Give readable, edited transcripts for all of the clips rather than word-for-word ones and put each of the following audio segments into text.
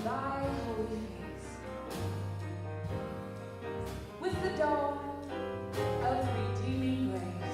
thy holy face, with the dawn of redeeming grace.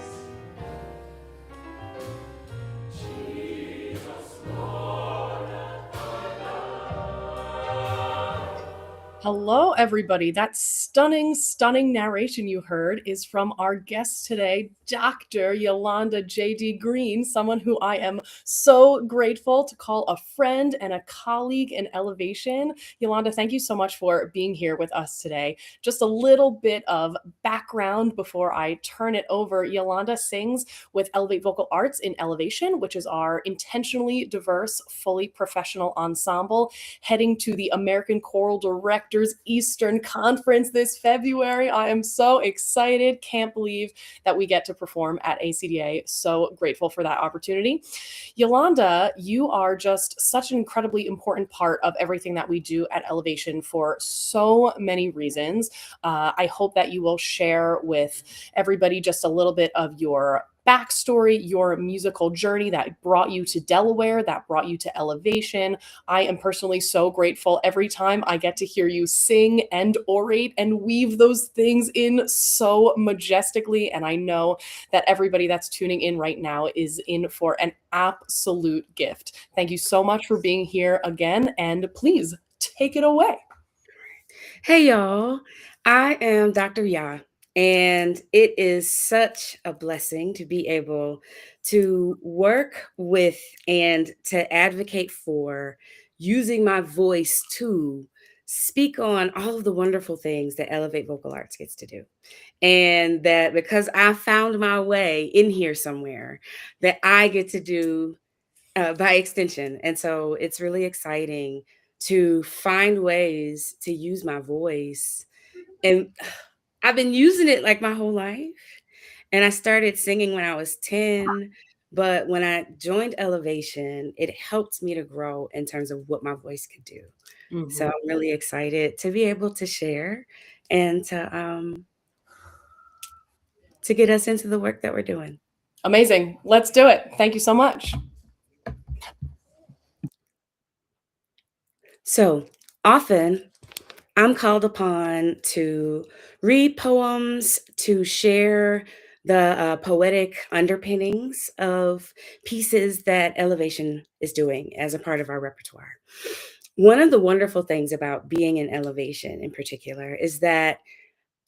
Hello, everybody. That stunning narration you heard is from our guest today, Dr. Yolanda J.D. Green, someone who I am so grateful to call a friend and a colleague in Elevation. Yolanda, thank you so much for being here with us today. Just a little bit of background before I turn it over. Yolanda sings with Elevate Vocal Arts in Elevation, which is our intentionally diverse, fully professional ensemble heading to the American Choral Directors Eastern Conference this February. I am so excited. Can't believe that we get to perform at ACDA. So grateful for that opportunity. Yolanda, you are just such an incredibly important part of everything that we do at Elevation for so many reasons. I hope that you will share with everybody just a little bit of your backstory, your musical journey that brought you to Delaware, that brought you to Elevation. I am personally so grateful every time I get to hear you sing and orate and weave those things in so majestically. And I know that everybody that's tuning in right now is in for an absolute gift. Thank you so much for being here again. And please take it away. Hey, y'all. I am Dr. Ya, and it is such a blessing to be able to work with and to advocate for using my voice to speak on all of the wonderful things that Elevate Vocal Arts gets to do. And that because I found my way in here somewhere, that I get to do by extension. And so it's really exciting to find ways to use my voice. And I've been using it like my whole life. And I started singing when I was 10. But when I joined Elevation, it helped me to grow in terms of what my voice could do. So I'm really excited to be able to share and to get us into the work that we're doing. Amazing. Let's do it. Thank you so much. So often I'm called upon to read poems, to share the poetic underpinnings of pieces that Elevation is doing as a part of our repertoire. One of the wonderful things about being in Elevation in particular is that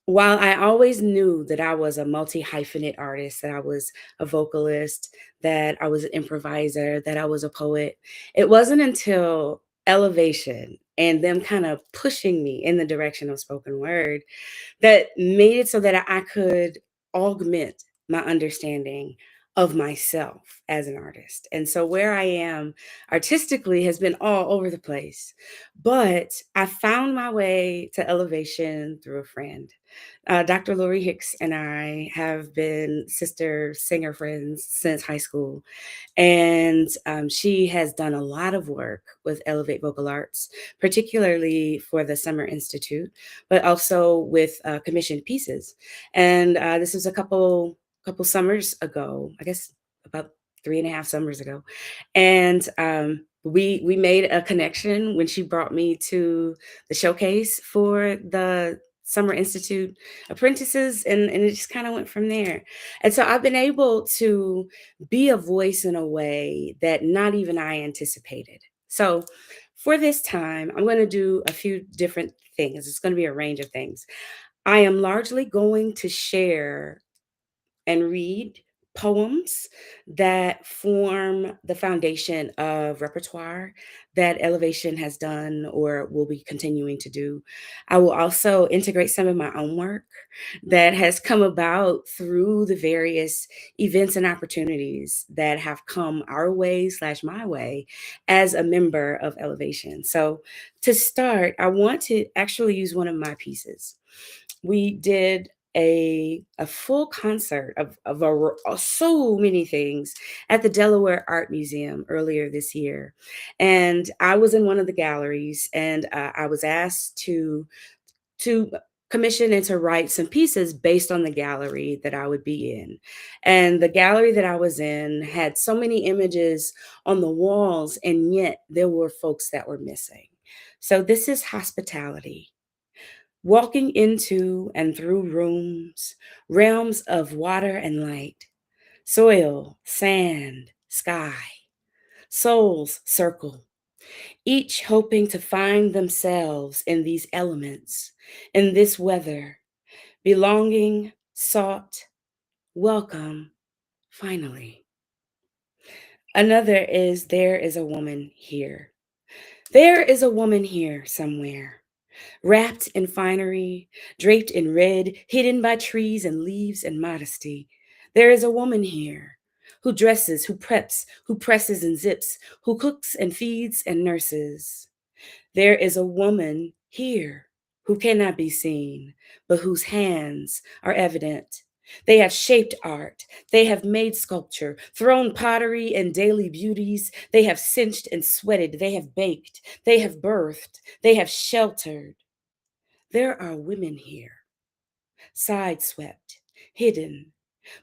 while I always knew that I was a multi hyphenate artist, that I was a vocalist, that I was an improviser, that I was a poet, it wasn't until Elevation and them kind of pushing me in the direction of spoken word that made it so that I could augment my understanding of myself as an artist. And so where I am artistically has been all over the place. But I found my way to Elevation through a friend. Dr. Lori Hicks and I have been sister singer friends since high school. And she has done a lot of work with Elevate Vocal Arts, particularly for the Summer Institute, but also with commissioned pieces. And this was a couple summers ago, I guess about 3.5 summers ago. And we made a connection when she brought me to the showcase for the Summer Institute apprentices, and it just kind of went from there. And so I've been able to be a voice in a way that not even I anticipated. So for this time, I'm going to do a few different things. It's going to be a range of things. I am largely going to share and read poems that form the foundation of repertoire that Elevation has done or will be continuing to do. I will also integrate some of my own work that has come about through the various events and opportunities that have come our way slash my way as a member of Elevation. So to start, I want to actually use one of my pieces. We did a full concert of so many things at the Delaware Art Museum earlier this year, and I was in one of the galleries, and I was asked to commission and to write some pieces based on the gallery that I would be in. And the gallery that I was in had so many images on the walls, and yet there were folks that were missing. So this is hospitality. Walking into and through rooms, realms of water and light, soil, sand, sky, souls circle, each hoping to find themselves in these elements, in this weather, belonging, sought, welcome, finally. Another is there is a woman here. There is a woman here somewhere, wrapped in finery, draped in red, hidden by trees and leaves and modesty. There is a woman here who dresses, who preps, who presses and zips, who cooks and feeds and nurses. There is a woman here who cannot be seen, but whose hands are evident. They have shaped art. They have made sculpture, thrown pottery and daily beauties. They have cinched and sweated. They have baked. They have birthed. They have sheltered. There are women here, sideswept, hidden,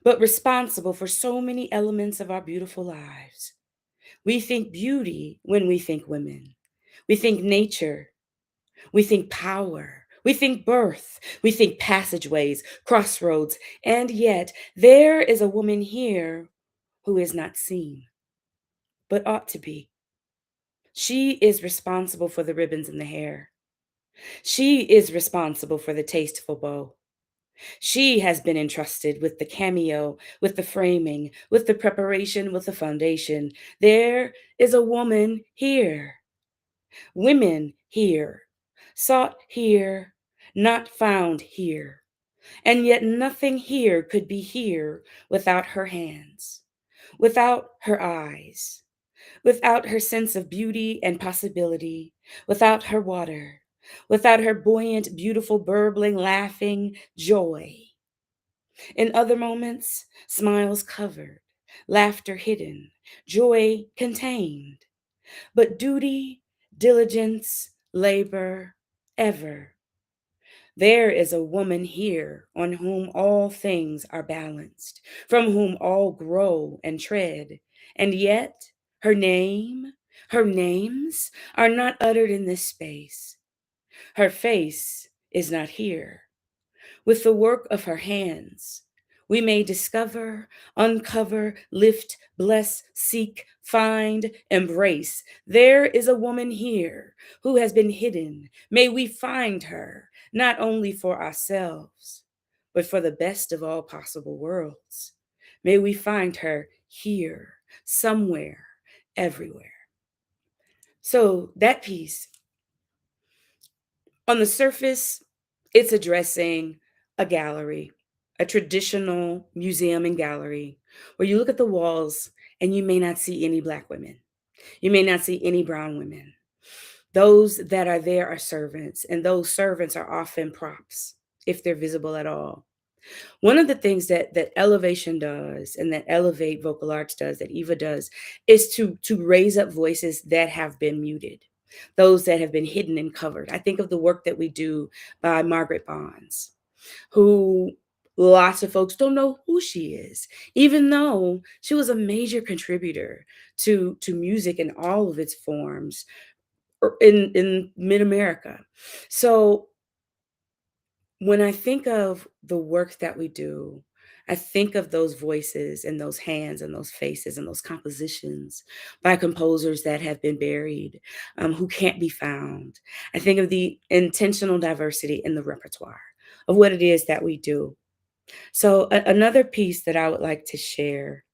but responsible for so many elements of our beautiful lives. We think beauty when we think women. We think nature. We think power. We think birth. We think passageways, crossroads. And yet, there is a woman here who is not seen, but ought to be. She is responsible for the ribbons in the hair. She is responsible for the tasteful bow. She has been entrusted with the cameo, with the framing, with the preparation, with the foundation. There is a woman here, women here, sought here, not found here. And yet nothing here could be here without her hands, without her eyes, without her sense of beauty and possibility, without her water, without her buoyant, beautiful, burbling, laughing joy. In other moments, smiles covered, laughter hidden, joy contained. But duty, diligence, labor, ever. There is a woman here on whom all things are balanced, from whom all grow and tread. And yet, her name, her names are not uttered in this space. Her face is not here. With the work of her hands, we may discover, uncover, lift, bless, seek, find, embrace. There is a woman here who has been hidden. May we find her, not only for ourselves, but for the best of all possible worlds. May we find her here, somewhere, everywhere. So that piece, on the surface, it's addressing a gallery, a traditional museum and gallery, where you look at the walls and you may not see any Black women. You may not see any brown women. Those that are there are servants, and those servants are often props, if they're visible at all. One of the things that Elevation does and that Elevate Vocal Arts does, that Eva does, is to raise up voices that have been muted, those that have been hidden and covered. I think of the work that we do by Margaret Bonds, who lots of folks don't know who she is, even though she was a major contributor to music in all of its forms in mid-America. So when I think of the work that we do, I think of those voices and those hands and those faces and those compositions by composers that have been buried, who can't be found. I think of the intentional diversity in the repertoire of what it is that we do. So, another piece that I would like to share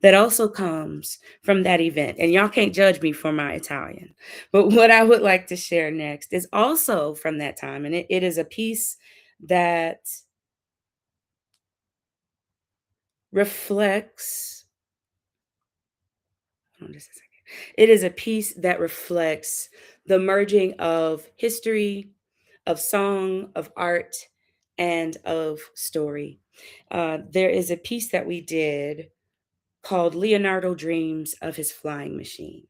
that also comes from that event, and y'all can't judge me for my Italian, but what I would like to share next is also from that time, and it is a piece that reflects, hold on just a second. It is a piece that reflects the merging of history, of song, of art, and of story. There is a piece that we did called Leonardo Dreams of His Flying Machine.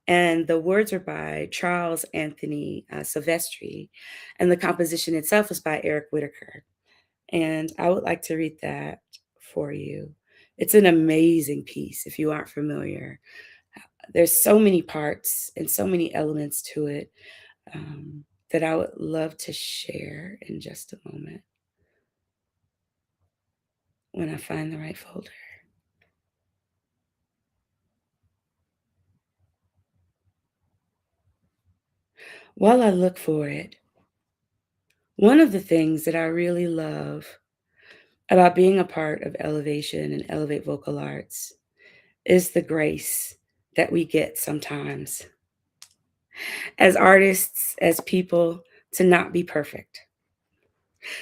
And the words are by Charles Anthony Silvestri, and the composition itself is by Eric Whitaker. And I would like to read that for you. It's an amazing piece if you aren't familiar. There's so many parts and so many elements to it that I would love to share in just a moment when I find the right folder. While I look for it, one of the things that I really love about being a part of Elevation and Elevate Vocal Arts is the grace that we get sometimes as artists, as people, to not be perfect.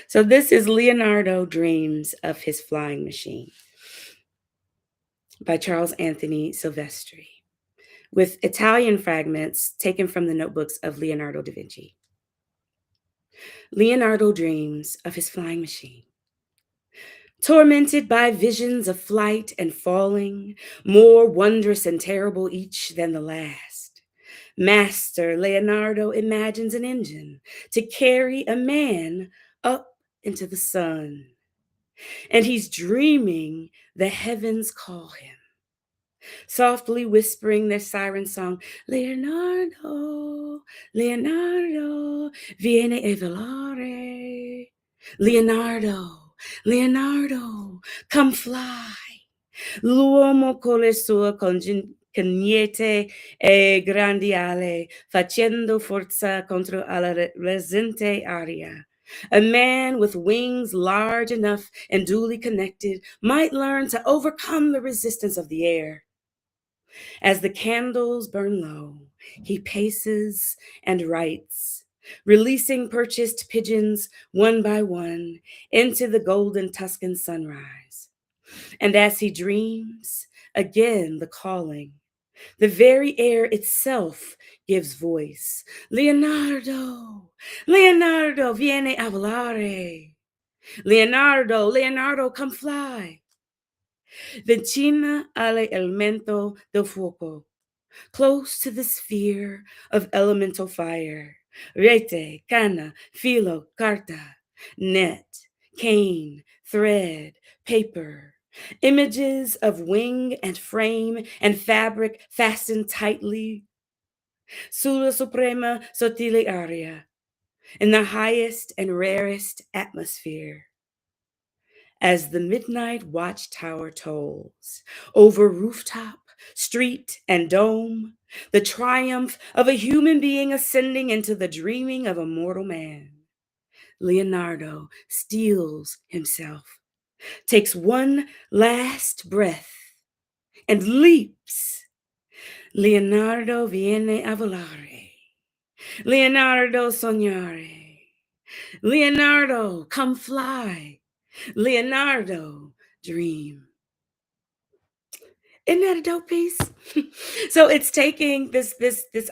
So this is Leonardo Dreams of His Flying Machine by Charles Anthony Silvestri, with Italian fragments taken from the notebooks of Leonardo da Vinci. Leonardo dreams of his flying machine. Tormented by visions of flight and falling, more wondrous and terrible each than the last, Master Leonardo imagines an engine to carry a man up into the sun. And he's dreaming the heavens call him, softly whispering their siren song, Leonardo, Leonardo, vieni e volare. Leonardo, Leonardo, come fly. L'uomo con le sue cognete e grandi ali, facendo forza contro alla resente aria. A man with wings large enough and duly connected might learn to overcome the resistance of the air. As the candles burn low, he paces and writes, releasing purchased pigeons one by one into the golden Tuscan sunrise. And as he dreams, again the calling, the very air itself gives voice. Leonardo, Leonardo, vieni a volare. Leonardo, Leonardo, come fly. Vicina alle elemento del fuoco, close to the sphere of elemental fire. Rete, canna, filo, carta, net, cane, thread, paper. Images of wing and frame and fabric fastened tightly. Sulla suprema sottile aria, in the highest and rarest atmosphere. As the midnight watchtower tolls over rooftop, street, and dome, the triumph of a human being ascending into the dreaming of a mortal man. Leonardo steels himself, takes one last breath, and leaps. Leonardo viene a volare. Leonardo sognare. Leonardo, come fly. Leonardo, dream. Isn't that a dope piece? So it's taking this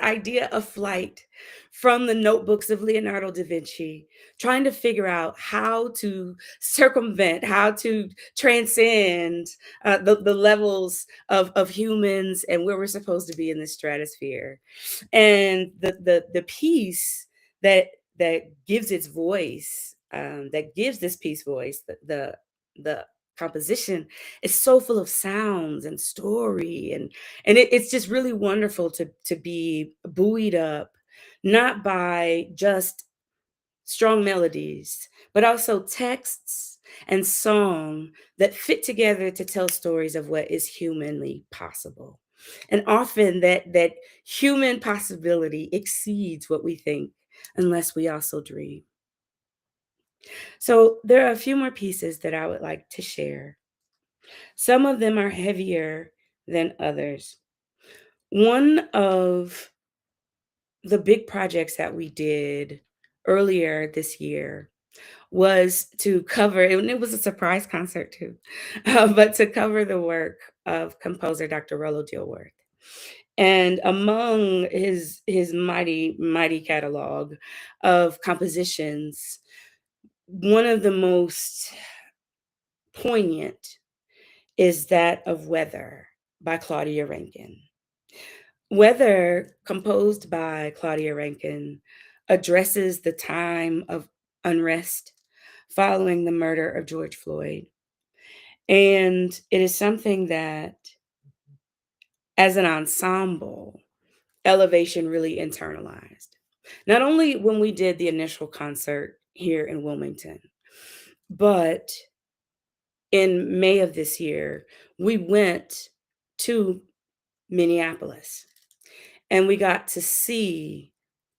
idea of flight from the notebooks of Leonardo da Vinci, trying to figure out how to circumvent, how to transcend the levels of humans and where we're supposed to be in the stratosphere. And the piece that gives its voice, that gives this piece voice, the composition is so full of sounds and story, and it's just really wonderful to be buoyed up, not by just strong melodies, but also texts and song that fit together to tell stories of what is humanly possible. And often that human possibility exceeds what we think, unless we also dream. So there are a few more pieces that I would like to share. Some of them are heavier than others. One of the big projects that we did earlier this year was to cover, and it was a surprise concert too, but to cover the work of composer Dr. Rollo Dilworth. And among his mighty catalog of compositions, one of the most poignant is that of Weather by Claudia Rankine. Weather, composed by Claudia Rankine, addresses the time of unrest following the murder of George Floyd. And it is something that as an ensemble, Elevation really internalized. Not only when we did the initial concert here in Wilmington, but in May of this year, we went to Minneapolis and we got to see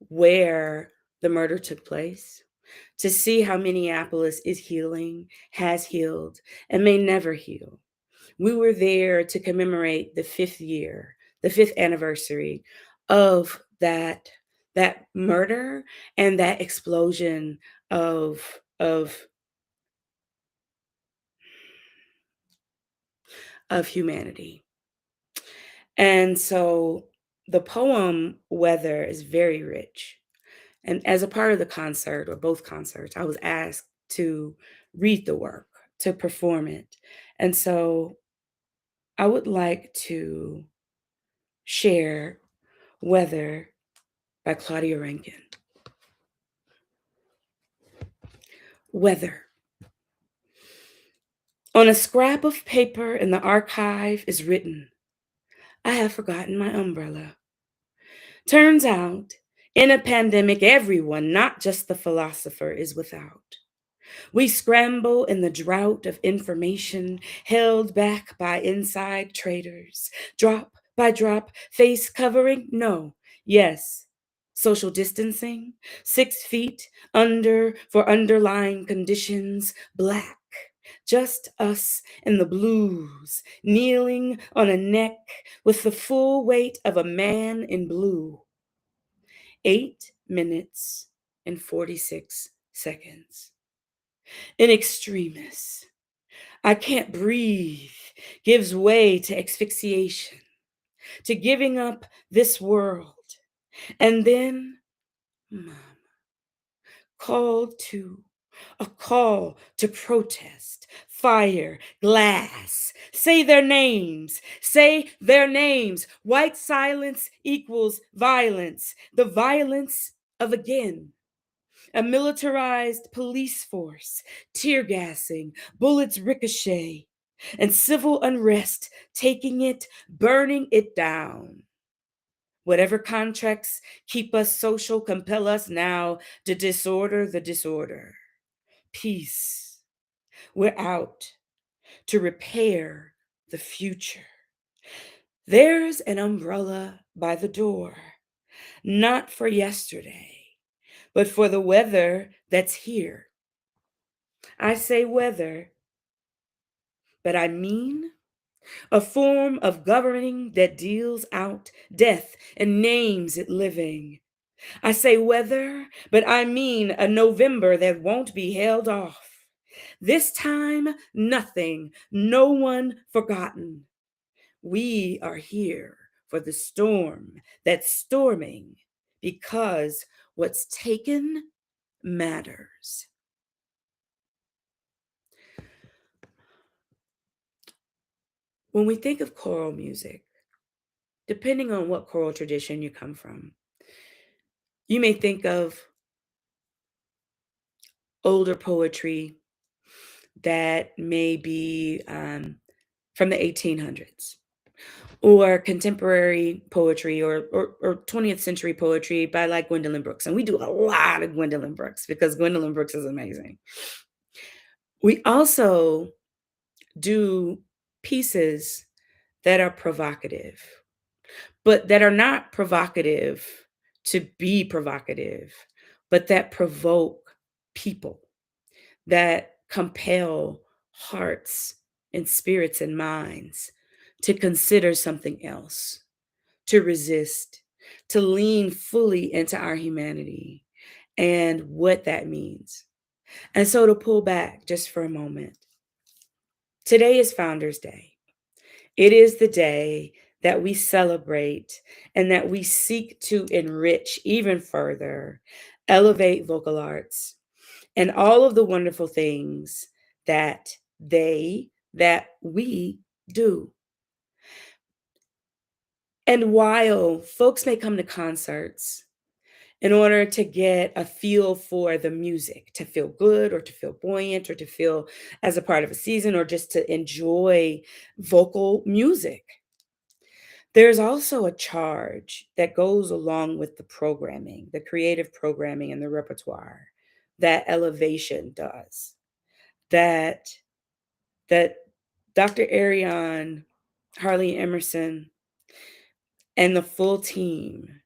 where the murder took place, to see how Minneapolis is healing, has healed, and may never heal. We were there to commemorate the fifth year, the fifth anniversary of that murder and that explosion of of humanity. And so the poem Weather is very rich. And as a part of the concert, or both concerts, I was asked to read the work, to perform it. And so I would like to share Weather by Claudia Rankine. Weather. On a scrap of paper in the archive is written, I have forgotten my umbrella. Turns out, in a pandemic, everyone, not just the philosopher, is without. We scramble in the drought of information held back by inside traders. Drop by drop, face covering? No. Yes. Social distancing, 6 feet under for underlying conditions, black. Just us and the blues, kneeling on a neck with the full weight of a man in blue. 8 minutes and 46 seconds. In extremis, I can't breathe, gives way to asphyxiation, to giving up this world. And then, Mom, a call to protest, fire, glass. Say their names, say their names. White silence equals violence, the violence of again. A militarized police force, tear gassing, bullets ricochet, and civil unrest taking it, burning it down. Whatever contracts keep us social compel us now to disorder the disorder. Peace. We're out to repair the future. There's an umbrella by the door, not for yesterday, but for the weather that's here. I say weather, but I mean a form of governing that deals out death and names it living. I say weather, but I mean a November that won't be held off. This time, nothing, no one forgotten. We are here for the storm that's storming because what's taken matters. When we think of choral music, depending on what choral tradition you come from, you may think of older poetry that may be from the 1800s, or contemporary poetry or 20th century poetry by like Gwendolyn Brooks. And we do a lot of Gwendolyn Brooks because Gwendolyn Brooks is amazing. We also do pieces that are provocative, but that are not provocative to be provocative, but that provoke people, that compel hearts and spirits and minds to consider something else, to resist, to lean fully into our humanity and what that means. And so to pull back just for a moment, today is Founders Day. It is the day that we celebrate and that we seek to enrich even further, elevate vocal arts, and all of the wonderful things that we do. And while folks may come to concerts in order to get a feel for the music, to feel good or to feel buoyant or to feel as a part of a season or just to enjoy vocal music, There's also a charge that goes along with the programming, the creative programming and the repertoire that Elevation does. That that Dr. Ariane, Harley Emerson, and the full team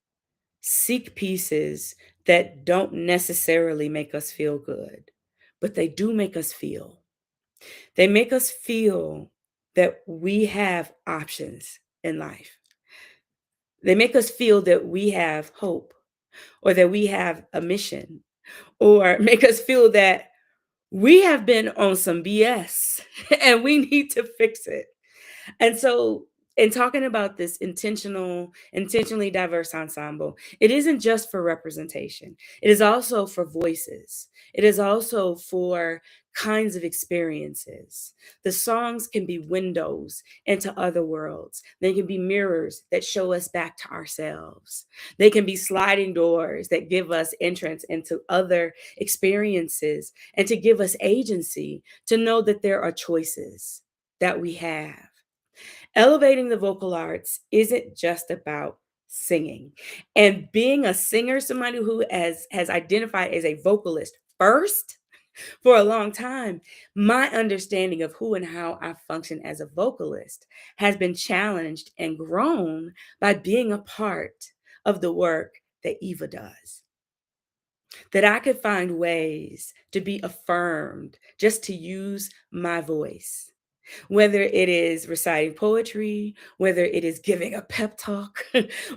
seek pieces that don't necessarily make us feel good, but they do make us feel. They make us feel that we have options in life. They make us feel that we have hope or that we have a mission or make us feel that we have been on some BS and we need to fix it. And so, in talking about this intentionally diverse ensemble, it isn't just for representation. It is also for voices. It is also for kinds of experiences. The songs can be windows into other worlds. They can be mirrors that show us back to ourselves. They can be sliding doors that give us entrance into other experiences and to give us agency to know that there are choices that we have. Elevating the vocal arts isn't just about singing. And being a singer, somebody who has identified as a vocalist first for a long time, my understanding of who and how I function as a vocalist has been challenged and grown by being a part of the work that Eva does. That I could find ways to be affirmed just to use my voice, whether it is reciting poetry, whether it is giving a pep talk,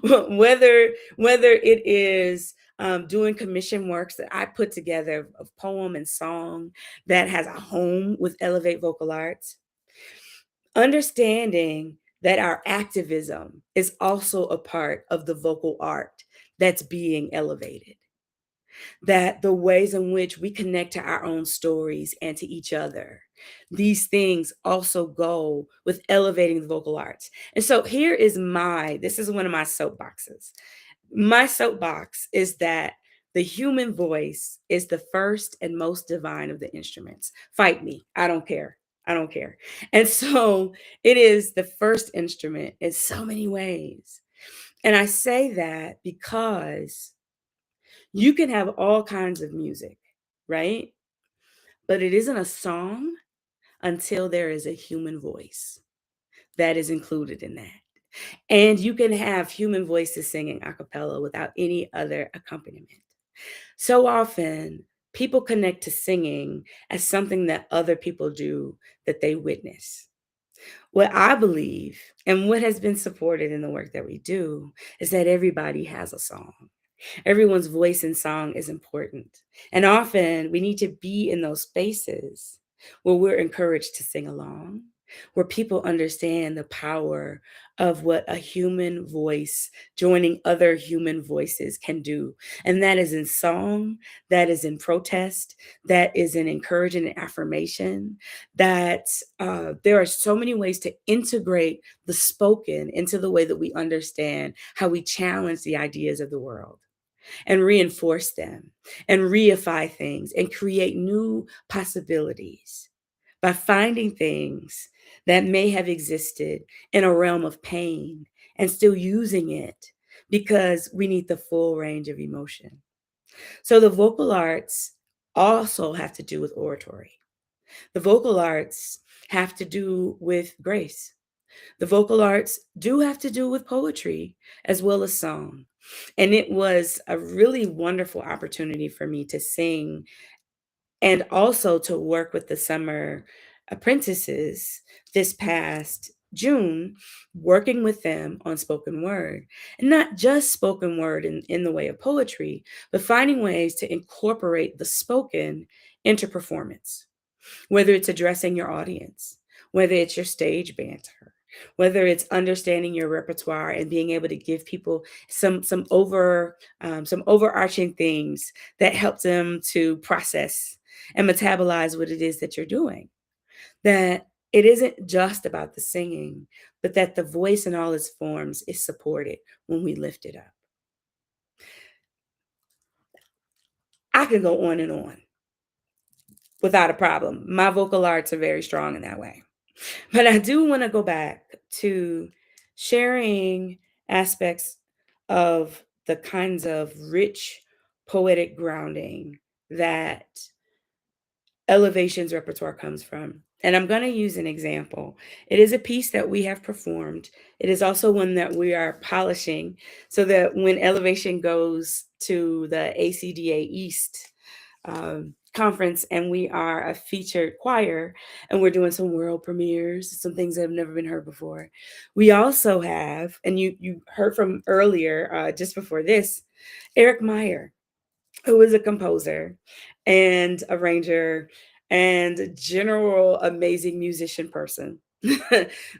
whether it is doing commission works that I put together of poem and song that has a home with Elevate Vocal Arts. Understanding that our activism is also a part of the vocal art that's being elevated, that the ways in which we connect to our own stories and to each other, these things also go with elevating the vocal arts. And so this is one of my soapboxes. My soapbox is that the human voice is the first and most divine of the instruments. Fight me. I don't care. I don't care. And so it is the first instrument in so many ways. And I say that because you can have all kinds of music, right? But it isn't a song until there is a human voice that is included in that. And you can have human voices singing a cappella without any other accompaniment. So often, people connect to singing as something that other people do that they witness. What I believe and what has been supported in the work that we do is that everybody has a song. Everyone's voice and song is important. And often we need to be in those spaces where we're encouraged to sing along, where people understand the power of what a human voice joining other human voices can do. And that is in song, that is in protest, that is in encouraging and affirmation, that there are so many ways to integrate the spoken into the way that we understand how we challenge the ideas of the world and reinforce them and reify things and create new possibilities by finding things that may have existed in a realm of pain and still using it because we need the full range of emotion. So the vocal arts also have to do with oratory. The vocal arts have to do with grace. The vocal arts do have to do with poetry as well as song. And it was a really wonderful opportunity for me to sing and also to work with the summer apprentices this past June, working with them on spoken word. And not just spoken word in the way of poetry, but finding ways to incorporate the spoken into performance, whether it's addressing your audience, whether it's your stage banter, whether it's understanding your repertoire and being able to give people some overarching things that help them to process and metabolize what it is that you're doing. That it isn't just about the singing, but that the voice in all its forms is supported when we lift it up. I can go on and on without a problem. My vocal arts are very strong in that way. But I do want to go back to sharing aspects of the kinds of rich poetic grounding that Elevation's repertoire comes from. And I'm going to use an example. It is a piece that we have performed. It is also one that we are polishing so that when Elevation goes to the ACDA East conference and we are a featured choir and we're doing some world premieres, some things that have never been heard before. We also have, and you heard from earlier, just before this, Eric Meyer, who is a composer and arranger and general amazing musician person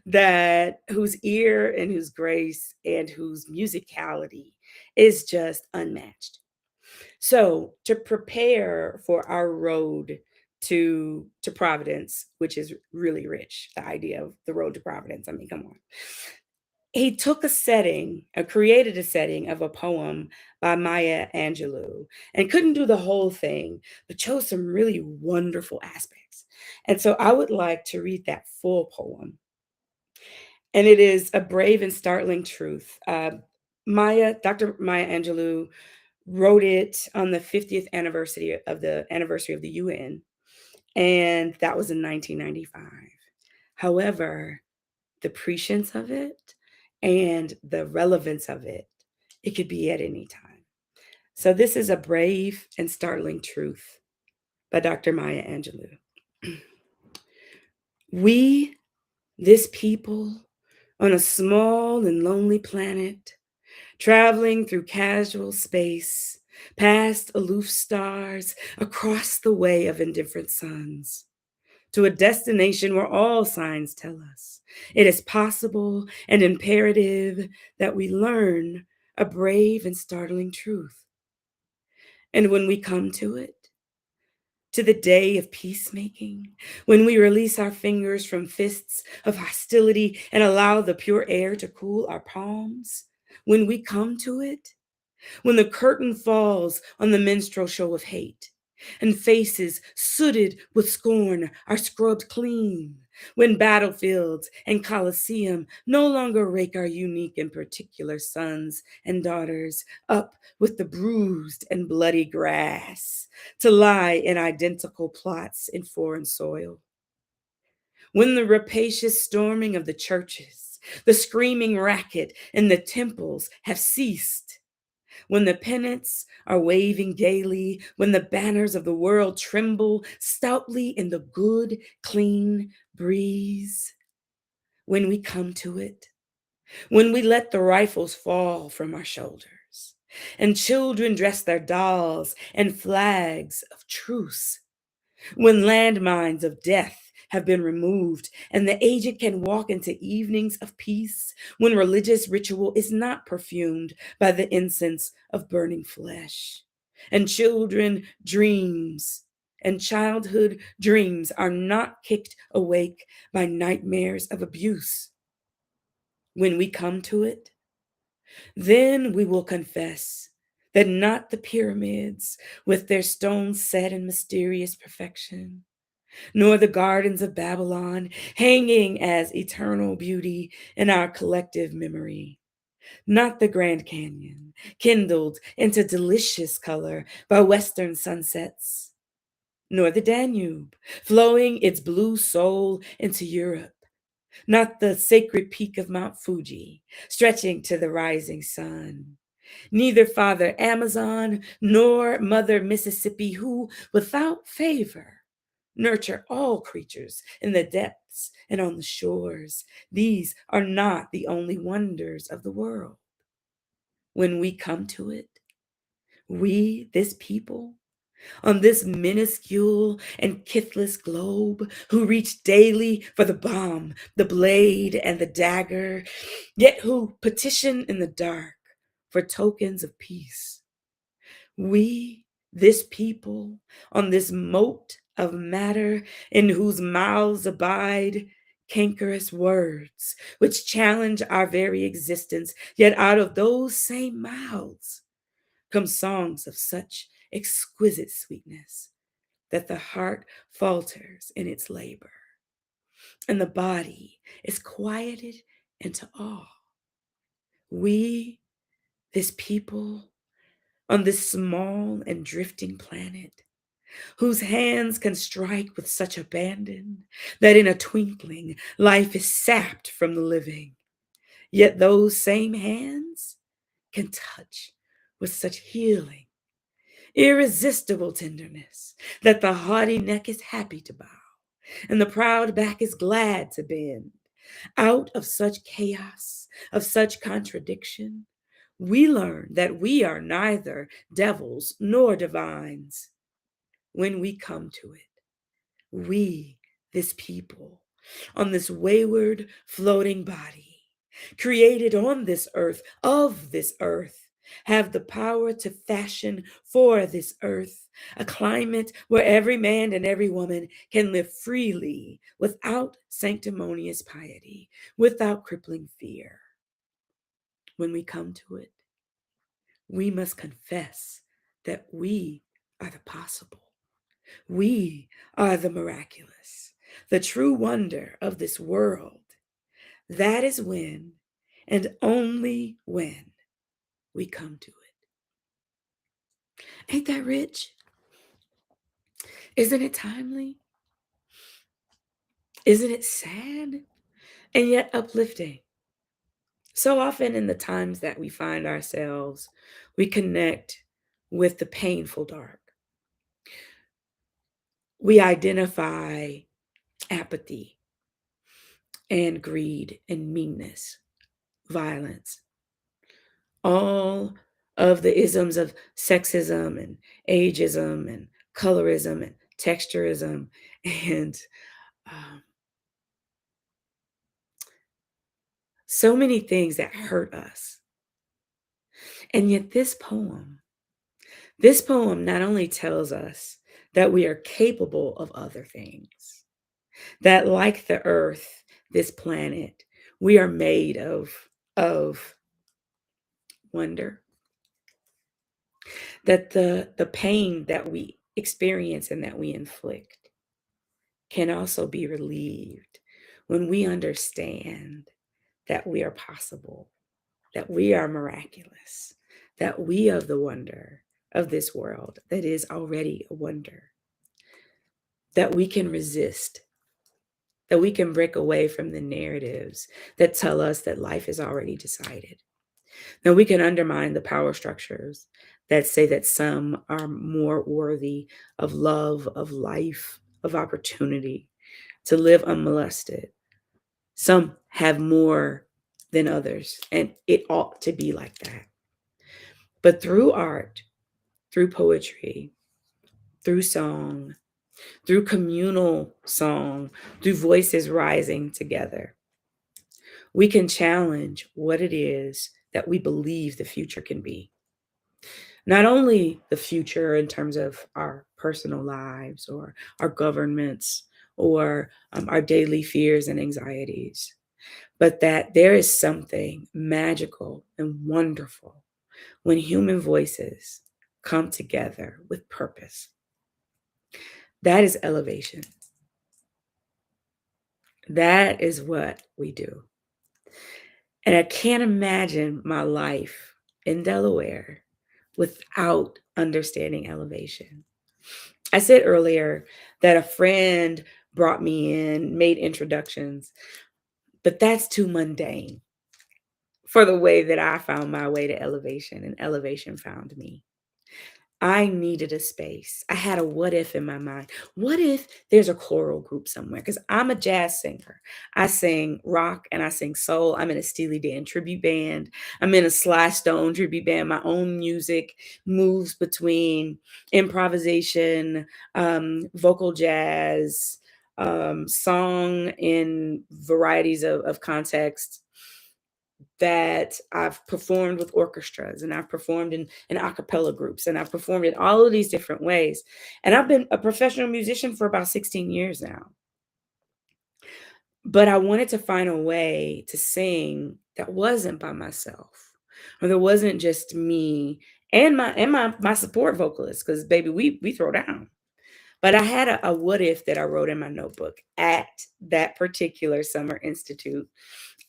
that whose ear and whose grace and whose musicality is just unmatched. So to prepare for our road to Providence, which is really rich, the idea of the road to Providence, I mean, come on, he took a setting, created a setting of a poem by Maya Angelou and couldn't do the whole thing, but chose some really wonderful aspects. And so I would like to read that full poem. And it is a brave and startling truth. Dr. Maya Angelou wrote it on the 50th anniversary of the UN, and that was in 1995. However, the prescience of it and the relevance of it, it could be at any time. So this is a brave and startling truth by Dr. Maya Angelou. We, this people, on a small and lonely planet, traveling through casual space, past aloof stars, across the way of indifferent suns, to a destination where all signs tell us it is possible and imperative that we learn a brave and startling truth. And when we come to the day of peacemaking, when we release our fingers from fists of hostility and allow the pure air to cool our palms, when we come to it, when the curtain falls on the minstrel show of hate, and faces sooted with scorn are scrubbed clean, when battlefields and coliseum no longer rake our unique and particular sons and daughters up with the bruised and bloody grass to lie in identical plots in foreign soil. When the rapacious storming of the churches, the screaming racket in the temples have ceased, when the pennants are waving gaily, when the banners of the world tremble stoutly in the good, clean breeze, when we come to it, when we let the rifles fall from our shoulders, and children dress their dolls and flags of truce, when landmines of death have been removed and the aged can walk into evenings of peace, when religious ritual is not perfumed by the incense of burning flesh, and childhood dreams are not kicked awake by nightmares of abuse. When we come to it, then we will confess that not the pyramids with their stones set in mysterious perfection, nor the gardens of Babylon hanging as eternal beauty in our collective memory, not the Grand Canyon kindled into delicious color by Western sunsets, nor the Danube flowing its blue soul into Europe, not the sacred peak of Mount Fuji stretching to the rising sun. Neither Father Amazon nor Mother Mississippi, who, without favor, nurture all creatures in the depths and on the shores. These are not the only wonders of the world. When we come to it, we, this people, on this minuscule and kithless globe, who reach daily for the bomb, the blade, and the dagger, yet who petition in the dark for tokens of peace. We, this people, on this moat of matter in whose mouths abide cankerous words, which challenge our very existence, yet out of those same mouths come songs of such exquisite sweetness that the heart falters in its labor and the body is quieted into awe. We, this people, on this small and drifting planet, whose hands can strike with such abandon that in a twinkling life is sapped from the living. Yet those same hands can touch with such healing, irresistible tenderness that the haughty neck is happy to bow and the proud back is glad to bend. Out of such chaos, of such contradiction, we learn that we are neither devils nor divines. When we come to it, we, this people, on this wayward floating body, created on this earth, of this earth, have the power to fashion for this earth a climate where every man and every woman can live freely without sanctimonious piety, without crippling fear. When we come to it, we must confess that we are the possible. We are the miraculous, the true wonder of this world. That is when, and only when, we come to it. Ain't that rich? Isn't it timely? Isn't it sad and yet uplifting? So often in the times that we find ourselves, we connect with the painful dark. We identify apathy and greed and meanness, violence, all of the isms of sexism and ageism and colorism and texturism and um, so many things that hurt us. And yet this poem not only tells us that we are capable of other things, that like the earth, this planet, we are made of wonder, that the pain that we experience and that we inflict can also be relieved when we understand that we are possible, that we are miraculous, that we are the wonder of this world that is already a wonder, that we can resist, that we can break away from the narratives that tell us that life is already decided. Now we can undermine the power structures that say that some are more worthy of love, of life, of opportunity to live unmolested. Some have more than others, and it ought to be like that. But through art, through poetry, through song, through communal song, through voices rising together, we can challenge what it is that we believe the future can be. Not only the future in terms of our personal lives or our governments or our daily fears and anxieties, but that there is something magical and wonderful when human voices come together with purpose. That is elevation. That is what we do. And I can't imagine my life in Delaware without understanding elevation. I said earlier that a friend brought me in, made introductions, but that's too mundane for the way that I found my way to elevation and elevation found me. I needed a space. I had a what if in my mind. What if there's a choral group somewhere? Because I'm a jazz singer. I sing rock and I sing soul. I'm in a Steely Dan tribute band. I'm in a Sly Stone tribute band. My own music moves between improvisation, vocal jazz, song in varieties of contexts that I've performed with orchestras and I've performed in a cappella groups and I've performed in all of these different ways. And I've been a professional musician for about 16 years now. But I wanted to find a way to sing that wasn't by myself, or there wasn't just me and my support vocalist, because baby, we throw down. But I had a what if that I wrote in my notebook at that particular Summer Institute,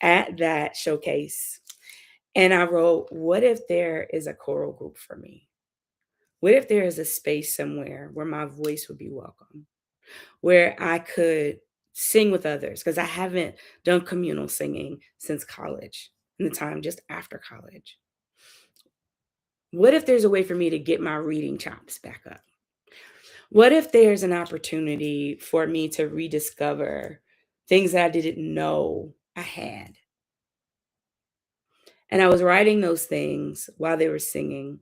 at that showcase. And I wrote, what if there is a choral group for me? What if there is a space somewhere where my voice would be welcome, where I could sing with others? Because I haven't done communal singing since college, in the time just after college. What if there's a way for me to get my reading chops back up? What if there's an opportunity for me to rediscover things that I didn't know I had? And I was writing those things while they were singing,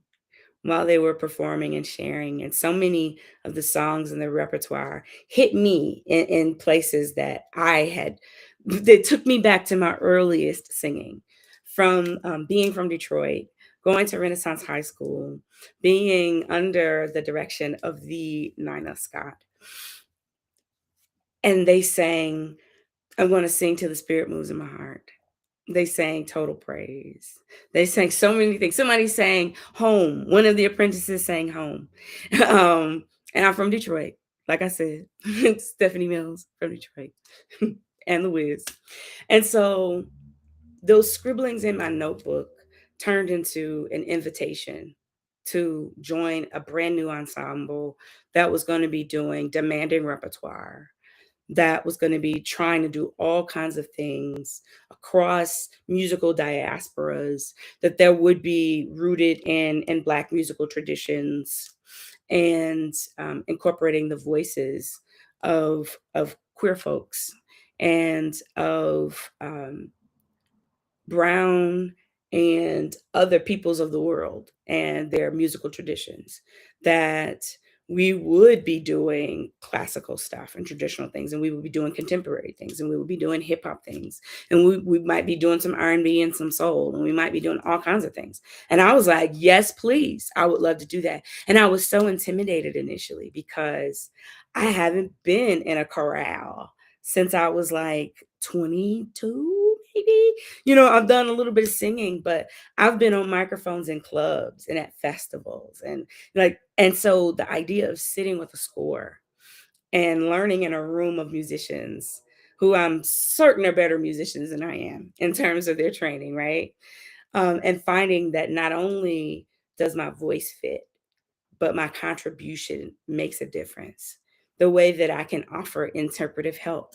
while they were performing and sharing. And so many of the songs in the repertoire hit me in places that that took me back to my earliest singing, from being from Detroit, going to Renaissance High School, being under the direction of the Nina Scott. And they sang, I want to sing till the spirit moves in my heart. They sang Total Praise. They sang so many things. Somebody sang Home. One of the apprentices sang Home. And I'm from Detroit. Like I said, Stephanie Mills from Detroit and the Wiz. And so those scribblings in my notebook turned into an invitation to join a brand new ensemble that was going to be doing demanding repertoire, that was going to be trying to do all kinds of things across musical diasporas, that there would be rooted in Black musical traditions, and incorporating the voices of queer folks and of Brown and other peoples of the world and their musical traditions, that we would be doing classical stuff and traditional things, and we would be doing contemporary things, and we would be doing hip hop things, and we might be doing some R&B and some soul, and we might be doing all kinds of things. And I was like, yes, please, I would love to do that. And I was so intimidated initially because I haven't been in a chorale since I was like 22, maybe. I've done a little bit of singing, but I've been on microphones in clubs and at festivals, and so the idea of sitting with a score and learning in a room of musicians who I'm certain are better musicians than I am in terms of their training, right? And finding that not only does my voice fit, but my contribution makes a difference. The way that I can offer interpretive help,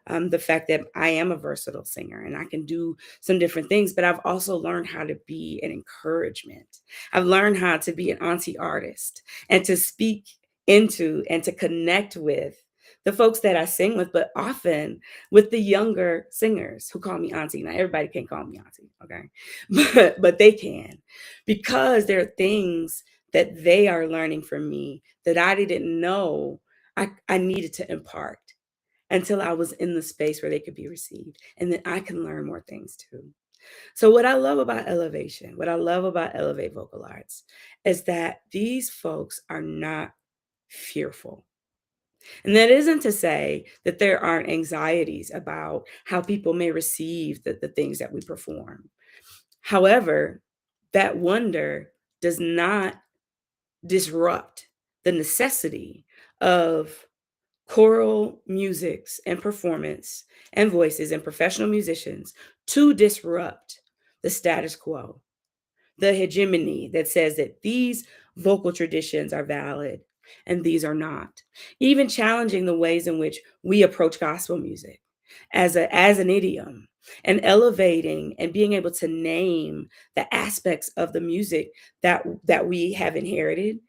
the fact that I am a versatile singer and I can do some different things, but I've also learned how to be an encouragement. I've learned how to be an auntie artist and to speak into and to connect with the folks that I sing with, but often with the younger singers who call me auntie. Now, everybody can't call me auntie, okay? But they can, because there are things that they are learning from me that I didn't know I needed to impart until I was in the space where they could be received. And then I can learn more things too. So what I love about Elevation, what I love about Elevate Vocal Arts, is that these folks are not fearful. And that isn't to say that there aren't anxieties about how people may receive the things that we perform. However, that wonder does not disrupt the necessity of choral musics and performance and voices and professional musicians to disrupt the status quo, the hegemony that says that these vocal traditions are valid and these are not. Even challenging the ways in which we approach gospel music as an idiom, and elevating and being able to name the aspects of the music that we have inherited,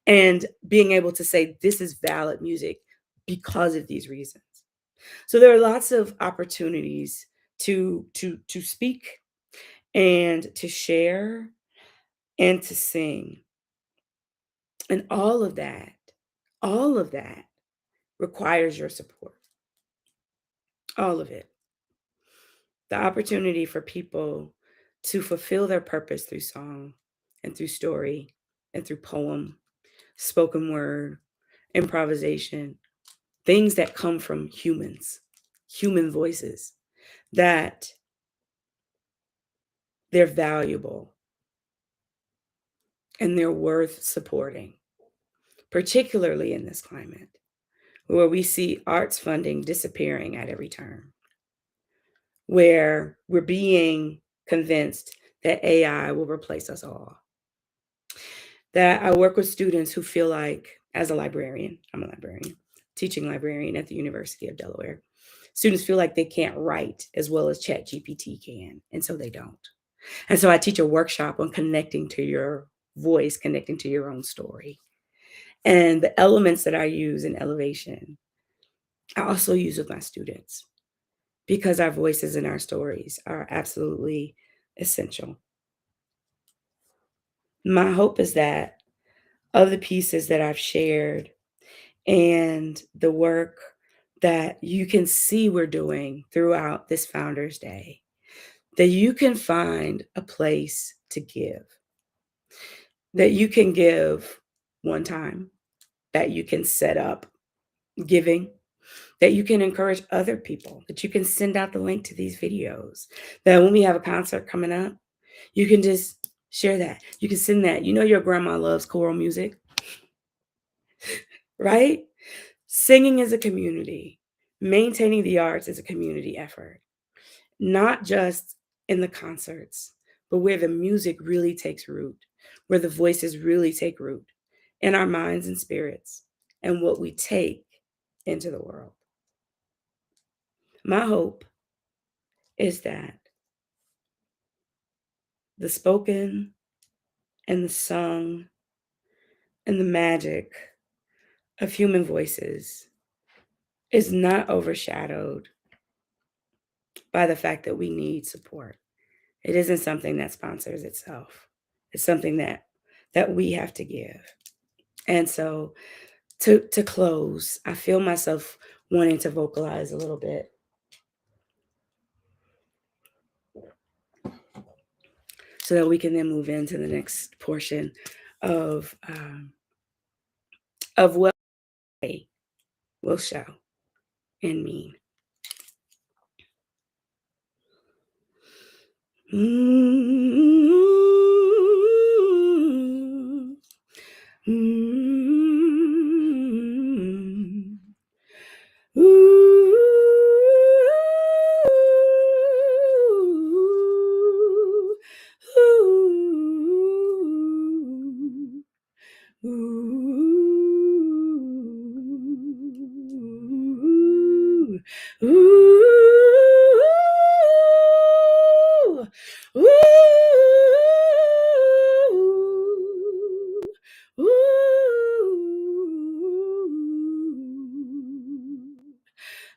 and being able to say this is valid music because of these reasons. So there are lots of opportunities to speak and to share and to sing. And all of that requires your support. All of it. The opportunity for people to fulfill their purpose through song and through story and through poem, spoken word, improvisation, things that come from humans, human voices, that they're valuable and they're worth supporting, particularly in this climate where we see arts funding disappearing at every turn, where we're being convinced that AI will replace us all. That I work with students who feel like, as a librarian, I'm a librarian, teaching librarian at the University of Delaware. Students feel like they can't write as well as ChatGPT can, and so they don't. And so I teach a workshop on connecting to your voice, connecting to your own story. And the elements that I use in Elevation, I also use with my students because our voices and our stories are absolutely essential. My hope is that of the pieces that I've shared and the work that you can see we're doing throughout this Founders Day, that you can find a place to give, that you can give one time, that you can set up giving, that you can encourage other people, that you can send out the link to these videos, that when we have a concert coming up, you can just share that. You can send that. You know your grandma loves choral music, right? Singing is a community. Maintaining the arts is a community effort, not just in the concerts, but where the music really takes root, where the voices really take root in our minds and spirits, and what we take into the world. My hope is that the spoken and the sung and the magic of human voices is not overshadowed by the fact that we need support. It isn't something that sponsors itself. It's something that we have to give. And so to close, I feel myself wanting to vocalize a little bit. So that we can then move into the next portion of what they will show and mean.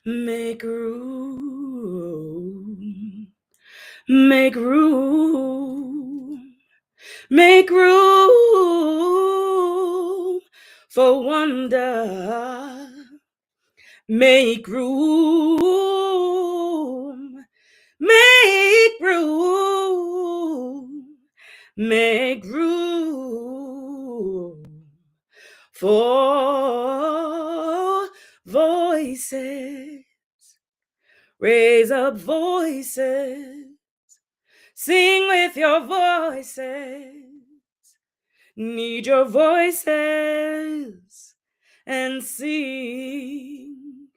Make room, make room, make room for wonder. Make room, make room, make room for voices. Raise up voices, sing with your voices. Need your voices and sing,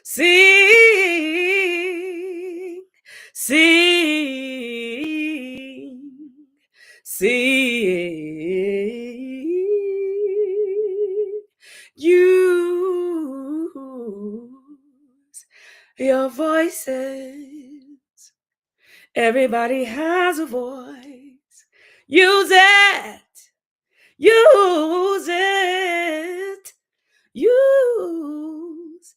sing, sing, sing. Use your voices. Everybody has a voice. Use it. Use it. Use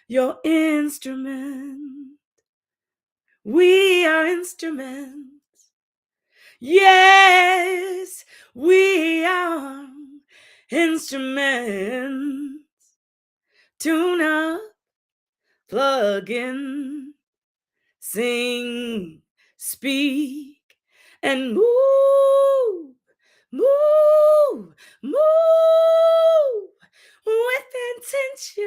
your instrument. We are instruments. Yes, we are instruments. Tune up, plug in, sing, speak, and move, move, move with intention.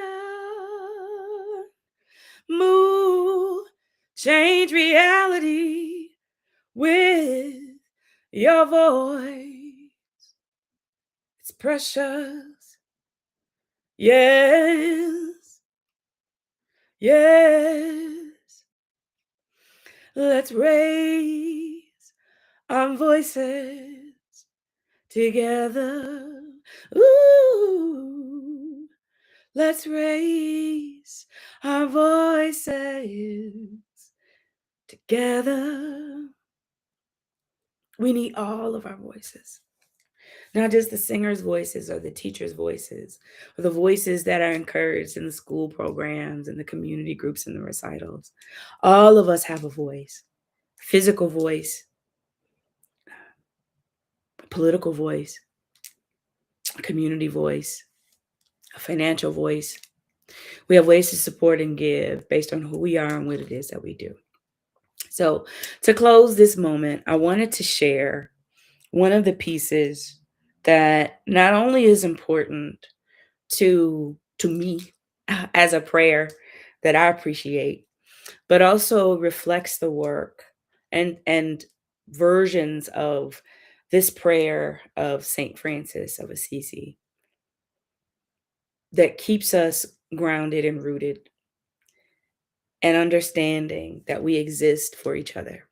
Move, change reality with your voice. It's precious. Yes. Yes. Let's raise our voices together. Ooh, let's raise our voices together. We need all of our voices, not just the singers' voices or the teachers' voices, or the voices that are encouraged in the school programs and the community groups and the recitals. All of us have a voice, physical voice, political voice, community voice, a financial voice. We have ways to support and give based on who we are and what it is that we do. So to close this moment, I wanted to share one of the pieces that not only is important to me as a prayer that I appreciate, but also reflects the work and versions of this prayer of Saint Francis of Assisi that keeps us grounded and rooted and understanding that we exist for each other.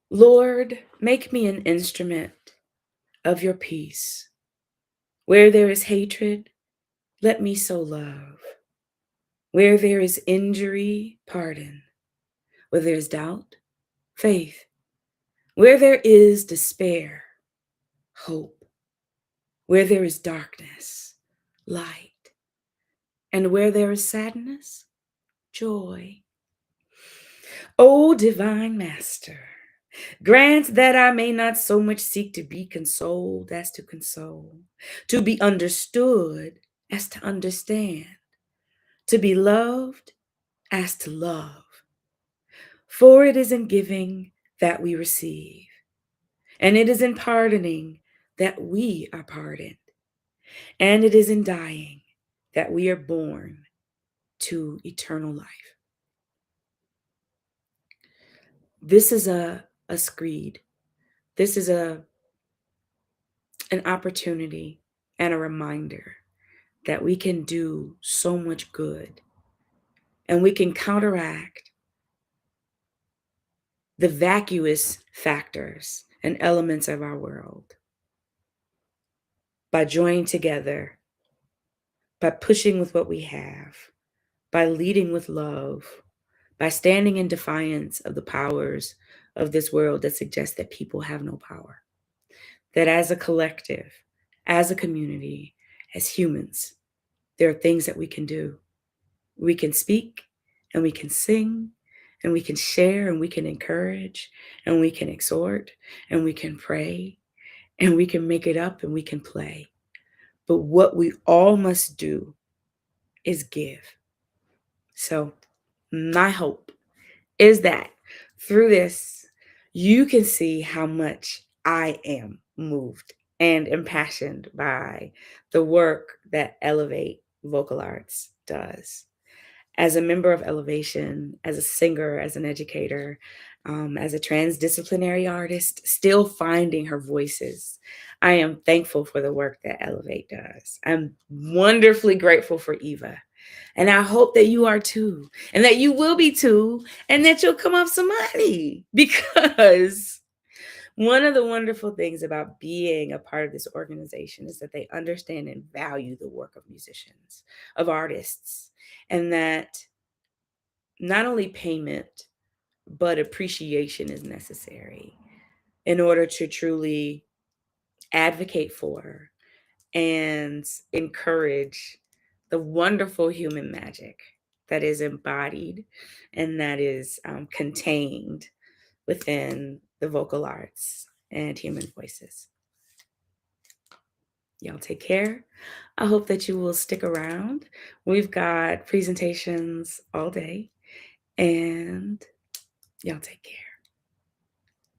Lord, make me an instrument of your peace. Where there is hatred, let me sow love. Where there is injury, pardon. Where there is doubt, faith. Where there is despair, hope. Where there is darkness, light. And where there is sadness, joy. O divine Master, grant that I may not so much seek to be consoled as to console, to be understood as to understand, to be loved as to love. For it is in giving that we receive, and it is in pardoning that we are pardoned, and it is in dying that we are born to eternal life. This is a screed. This is an opportunity and a reminder that we can do so much good, and we can counteract the vacuous factors and elements of our world by joining together, by pushing with what we have, by leading with love, by standing in defiance of the powers of this world that suggest that people have no power. That as a collective, as a community, as humans, there are things that we can do. We can speak and we can sing and we can share and we can encourage and we can exhort and we can pray and we can make it up and we can play. But what we all must do is give. So my hope is that through this, you can see how much I am moved and impassioned by the work that Elevate Vocal Arts does. As a member of Elevation, as a singer, as an educator, as a transdisciplinary artist, still finding her voices, I am thankful for the work that Elevate does. I'm wonderfully grateful for Eva. And I hope that you are too, and that you will be too, and that you'll come up some money. Because one of the wonderful things about being a part of this organization is that they understand and value the work of musicians, of artists, and that not only payment, but appreciation is necessary in order to truly advocate for and encourage the wonderful human magic that is embodied and that is contained within the vocal arts and human voices. Y'all take care. I hope that you will stick around. We've got presentations all day, and y'all take care.